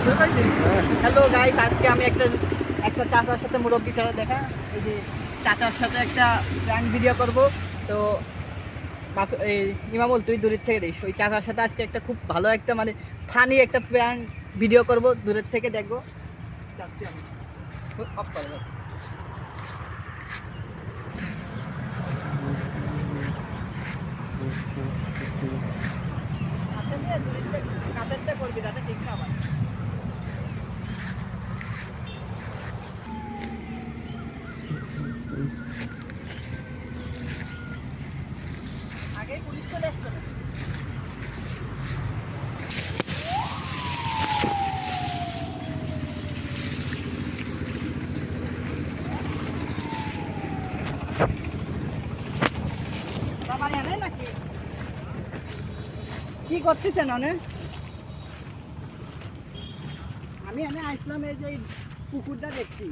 Hello guys, আজকে আমি একটা চাচার সাথে মুরব্বী ছাড়া দেখা এই যে চাচার সাথে একটা প্র্যাঙ্ক ভিডিও করব। তো এই ইমামুল, তুই দূরের থেকে দিস। ওই চাচার সাথে আজকে একটা খুব ভালো একটা মানে ফানি একটা প্র্যাঙ্ক ভিডিও করব, দূরের থেকে দেখবো। যাচ্ছি আমি, অফ করে দাও। কাছেরটা করবি, তাতে ঠিক না আমার। আগেই পুলিশ চলে আসতো না। বাবা জানে নাকি কি করতেছেন অনেক? আমি এনে আসলাম, এই যে পুকুরটা দেখছি,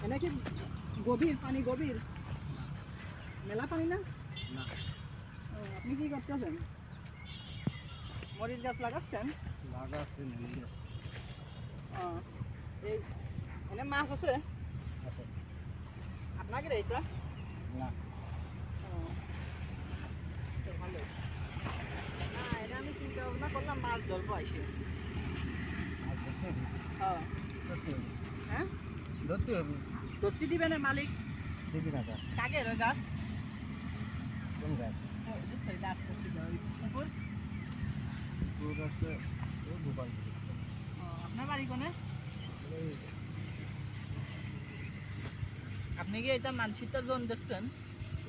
এনে কি গভীর পানি? গভীর মেলা পানি না? আপনি কি করতেছেন? মরিচ গাছ লাগাচ্ছেন? এই এনে মাছ আছে আপনাকে এইটা? ভালো। এটা আমি চিন্তা ভাবনা করলাম মাছ ধরবো আসে। হ্যাঁ, ধরতে দিবে না মালিক? কাকে ওই গাছ? আপনার বাড়ি কোনে? আপনি কি এটা মানসিকটা লোন দিচ্ছেন?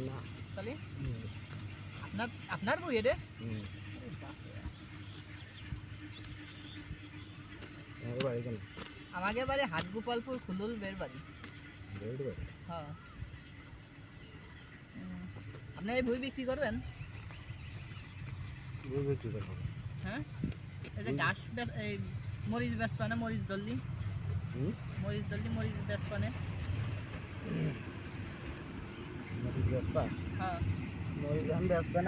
না তাহলে আপনার বই রে? আমাকে বাড়ি হাটগোপালপুর, খুলুল বের বাড়ি। হ্যাঁ, আপনি এই বই বিক্রি করবেন? হ্যাঁ, এই যে গাছ এই মরিচ বেচপানে, মরিচ দল্লি, মরিচ বেচপানে। হ্যাঁ,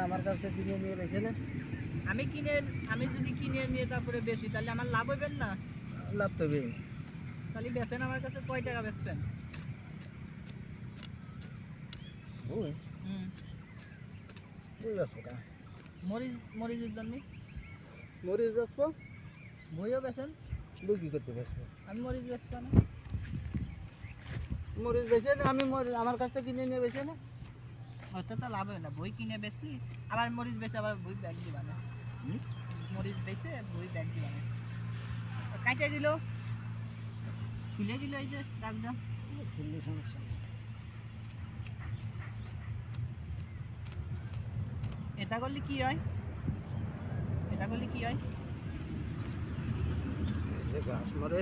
আমার কাছ থেকে কিনে নিয়ে বেছে না। আমি যদি কিনে নিয়ে তারপরে বেশি, তাহলে আমার লাভ হইবেন না? লাভ তো তাহলে বেচেন আমার কাছে। কয় টাকা বেচছেন? মরিচের জন্য মরিচ বেচবো, বইও বেচেন? বই কি করতে বেচবো? আমি মরিচ বেচবো না। মরিচ বেচে না, আমি আমার কাছ থেকে কিনে নিয়ে বেছে না। হয়তো তো লাভ হয় না। বই কিনে বেচলি আবার মরিচ বেচে আবার বই ব্যাগ দিবা না? মরিচ বেচে বই ব্যাগ দিবা না? কাটে দিল, খুলে দিল, এই যে দাগটা। সমস্যা এটা করলে কি হয়? এটা করলে কি হয়? গাছ মরে